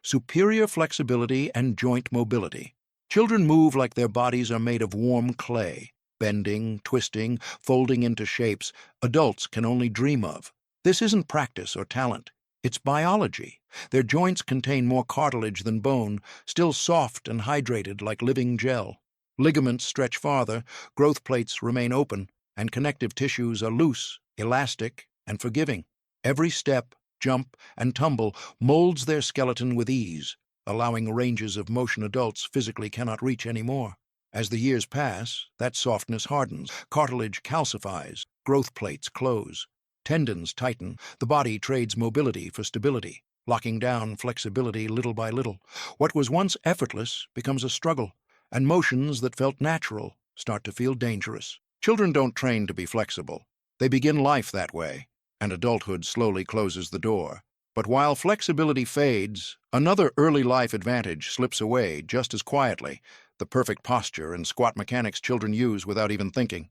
superior flexibility and joint mobility. Children move like their bodies are made of warm clay, bending, twisting, folding into shapes adults can only dream of. This isn't practice or talent. It's biology. Their joints contain more cartilage than bone, still soft and hydrated like living gel. Ligaments stretch farther, growth plates remain open, and connective tissues are loose, elastic, and forgiving. Every step, jump, and tumble molds their skeleton with ease, allowing ranges of motion adults physically cannot reach anymore. As the years pass, that softness hardens, cartilage calcifies, growth plates close, tendons tighten, the body trades mobility for stability, locking down flexibility little by little. What was once effortless becomes a struggle, and motions that felt natural start to feel dangerous. Children don't train to be flexible. They begin life that way, and adulthood slowly closes the door. But while flexibility fades, another early life advantage slips away just as quietly, the perfect posture and squat mechanics children use without even thinking.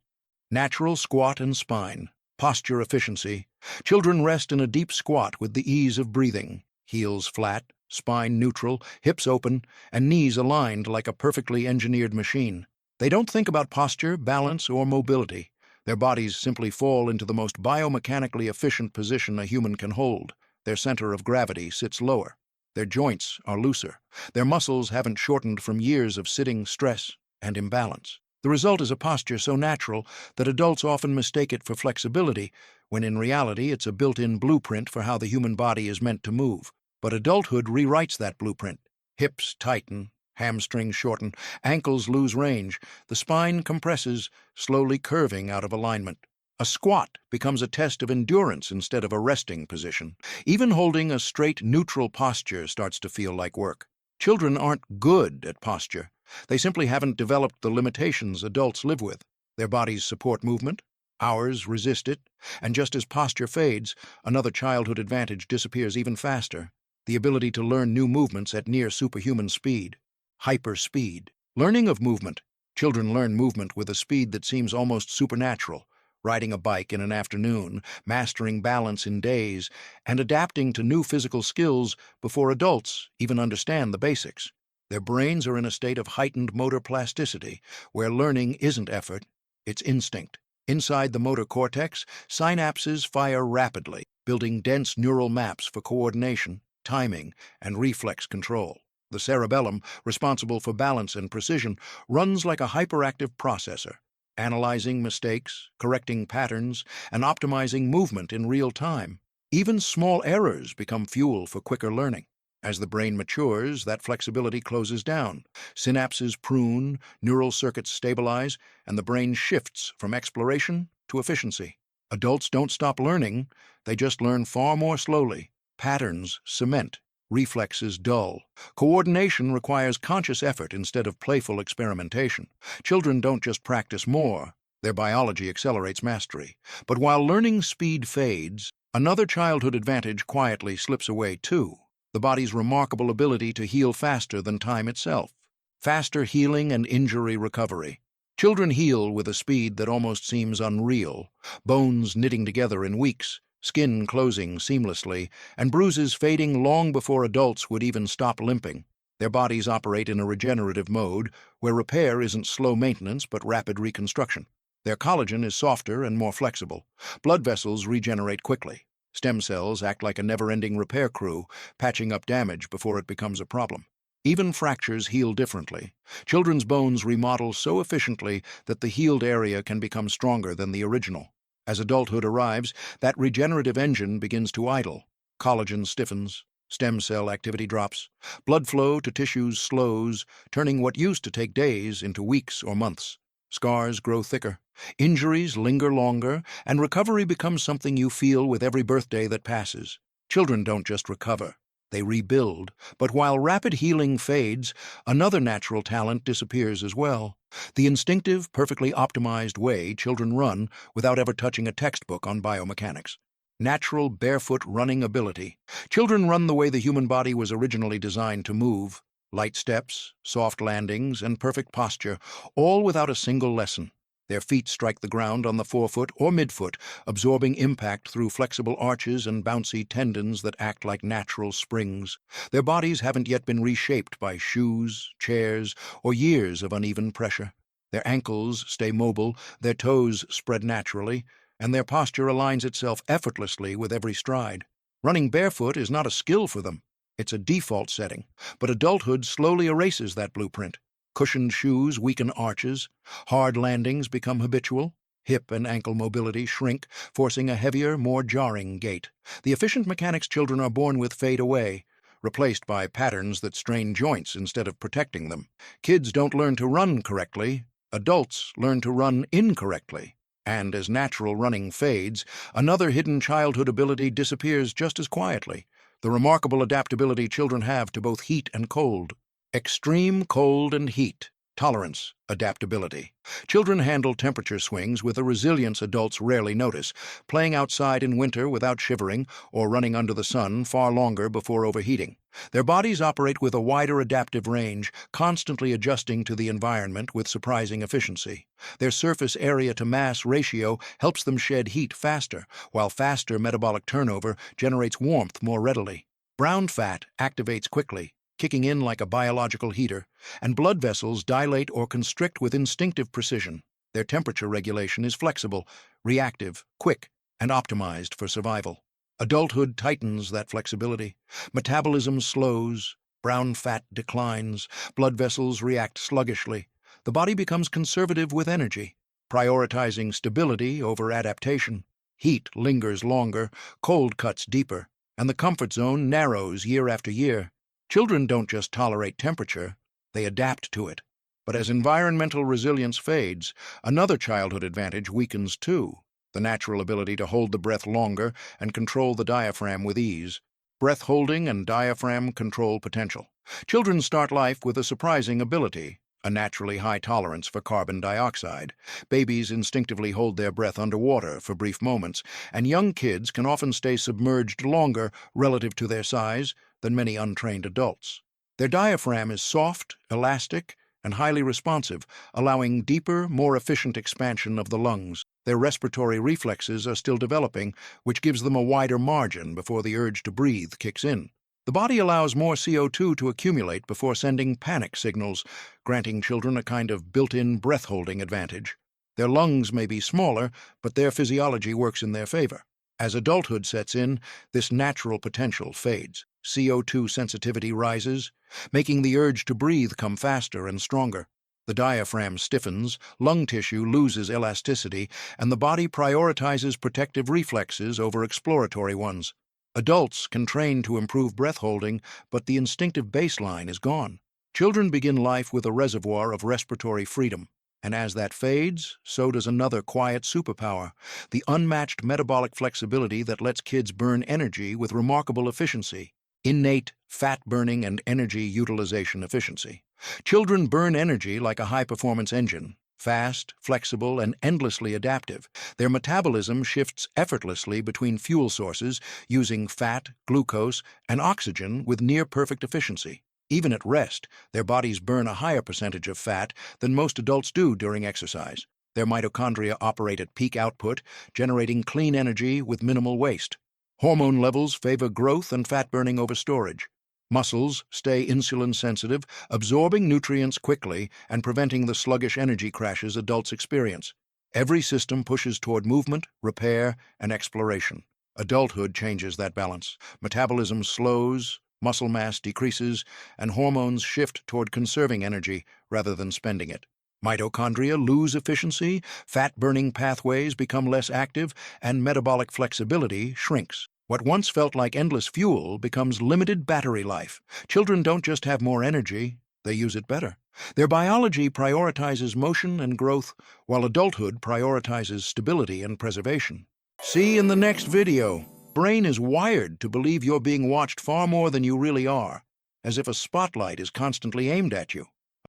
Natural squat and spine, posture efficiency. Children rest in a deep squat with the ease of breathing, heels flat, spine neutral, hips open, and knees aligned like a perfectly engineered machine. They don't think about posture, balance, or mobility. Their bodies simply fall into the most biomechanically efficient position a human can hold. Their center of gravity sits lower. Their joints are looser. Their muscles haven't shortened from years of sitting, stress, and imbalance. The result is a posture so natural that adults often mistake it for flexibility, when in reality it's a built-in blueprint for how the human body is meant to move. But adulthood rewrites that blueprint. Hips tighten, hamstrings shorten, ankles lose range, the spine compresses, slowly curving out of alignment. A squat becomes a test of endurance instead of a resting position. Even holding a straight, neutral posture starts to feel like work. Children aren't good at posture. They simply haven't developed the limitations adults live with. Their bodies support movement, ours resist it, and just as posture fades, another childhood advantage disappears even faster: the ability to learn new movements at near superhuman speed. Hyperspeed. Learning of movement. Children learn movement with a speed that seems almost supernatural, riding a bike in an afternoon, mastering balance in days, and adapting to new physical skills before adults even understand the basics. Their brains are in a state of heightened motor plasticity, where learning isn't effort, it's instinct. Inside the motor cortex, synapses fire rapidly, building dense neural maps for coordination, timing, and reflex control. The cerebellum, responsible for balance and precision, runs like a hyperactive processor, analyzing mistakes, correcting patterns, and optimizing movement in real time. Even small errors become fuel for quicker learning. As the brain matures, that flexibility closes down. Synapses prune, neural circuits stabilize, and the brain shifts from exploration to efficiency. Adults don't stop learning, they just learn far more slowly. Patterns cement, reflexes dull. Coordination requires conscious effort instead of playful experimentation. Children don't just practice more, their biology accelerates mastery. But while learning speed fades, another childhood advantage quietly slips away too: the body's remarkable ability to heal faster than time itself. Faster healing and injury recovery. Children heal with a speed that almost seems unreal, bones knitting together in weeks, skin closing seamlessly, and bruises fading long before adults would even stop limping. Their bodies operate in a regenerative mode, where repair isn't slow maintenance but rapid reconstruction. Their collagen is softer and more flexible. Blood vessels regenerate quickly. Stem cells act like a never-ending repair crew, patching up damage before it becomes a problem. Even fractures heal differently. Children's bones remodel so efficiently that the healed area can become stronger than the original. As adulthood arrives, that regenerative engine begins to idle. Collagen stiffens, stem cell activity drops, blood flow to tissues slows, turning what used to take days into weeks or months. Scars grow thicker, injuries linger longer, and recovery becomes something you feel with every birthday that passes. Children don't just recover, they rebuild. But while rapid healing fades, another natural talent disappears as well: the instinctive, perfectly optimized way children run without ever touching a textbook on biomechanics. Natural barefoot running ability. Children run the way the human body was originally designed to move: light steps, soft landings, and perfect posture, all without a single lesson. Their feet strike the ground on the forefoot or midfoot, absorbing impact through flexible arches and bouncy tendons that act like natural springs. Their bodies haven't yet been reshaped by shoes, chairs, or years of uneven pressure. Their ankles stay mobile, their toes spread naturally, and their posture aligns itself effortlessly with every stride. Running barefoot is not a skill for them. It's a default setting, but adulthood slowly erases that blueprint. Cushioned shoes weaken arches, hard landings become habitual, hip and ankle mobility shrink, forcing a heavier, more jarring gait. The efficient mechanics children are born with fade away, replaced by patterns that strain joints instead of protecting them. Kids don't learn to run correctly, adults learn to run incorrectly. And as natural running fades, another hidden childhood ability disappears just as quietly: the remarkable adaptability children have to both heat and cold. Extreme cold and heat, tolerance, adaptability. Children handle temperature swings with a resilience adults rarely notice, playing outside in winter without shivering or running under the sun far longer before overheating. Their bodies operate with a wider adaptive range, constantly adjusting to the environment with surprising efficiency. Their surface area to mass ratio helps them shed heat faster, while faster metabolic turnover generates warmth more readily. Brown fat activates quickly, kicking in like a biological heater, and blood vessels dilate or constrict with instinctive precision. Their temperature regulation is flexible, reactive, quick, and optimized for survival. Adulthood tightens that flexibility. Metabolism slows, brown fat declines, blood vessels react sluggishly. The body becomes conservative with energy, prioritizing stability over adaptation. Heat lingers longer, cold cuts deeper, and the comfort zone narrows year after year. Children don't just tolerate temperature, they adapt to it. But as environmental resilience fades, another childhood advantage weakens too: the natural ability to hold the breath longer and control the diaphragm with ease. Breath holding and diaphragm control potential. Children start life with a surprising ability: a naturally high tolerance for carbon dioxide. Babies instinctively hold their breath underwater for brief moments, and young kids can often stay submerged longer relative to their size than many untrained adults. Their diaphragm is soft, elastic, and highly responsive, allowing deeper, more efficient expansion of the lungs. Their respiratory reflexes are still developing, which gives them a wider margin before the urge to breathe kicks in. The body allows more CO2 to accumulate before sending panic signals, granting children a kind of built-in breath-holding advantage. Their lungs may be smaller, but their physiology works in their favor. As adulthood sets in, this natural potential fades. CO2 sensitivity rises, making the urge to breathe come faster and stronger. The diaphragm stiffens, lung tissue loses elasticity, and the body prioritizes protective reflexes over exploratory ones. Adults can train to improve breath holding, but the instinctive baseline is gone. Children begin life with a reservoir of respiratory freedom, and as that fades, so does another quiet superpower: the unmatched metabolic flexibility that lets kids burn energy with remarkable efficiency. Innate fat-burning and energy utilization efficiency. Children burn energy like a high-performance engine, fast, flexible, and endlessly adaptive. Their metabolism shifts effortlessly between fuel sources, using fat, glucose, and oxygen with near-perfect efficiency. Even at rest, their bodies burn a higher percentage of fat than most adults do during exercise. Their mitochondria operate at peak output, generating clean energy with minimal waste. Hormone levels favor growth and fat burning over storage. Muscles stay insulin-sensitive, absorbing nutrients quickly and preventing the sluggish energy crashes adults experience. Every system pushes toward movement, repair, and exploration. Adulthood changes that balance. Metabolism slows, muscle mass decreases, and hormones shift toward conserving energy rather than spending it. Mitochondria lose efficiency, fat-burning pathways become less active, and metabolic flexibility shrinks. What once felt like endless fuel becomes limited battery life. Children don't just have more energy, they use it better. Their biology prioritizes motion and growth, while adulthood prioritizes stability and preservation. See you in the next video. Brain is wired to believe you're being watched far more than you really are, as if a spotlight is constantly aimed at you.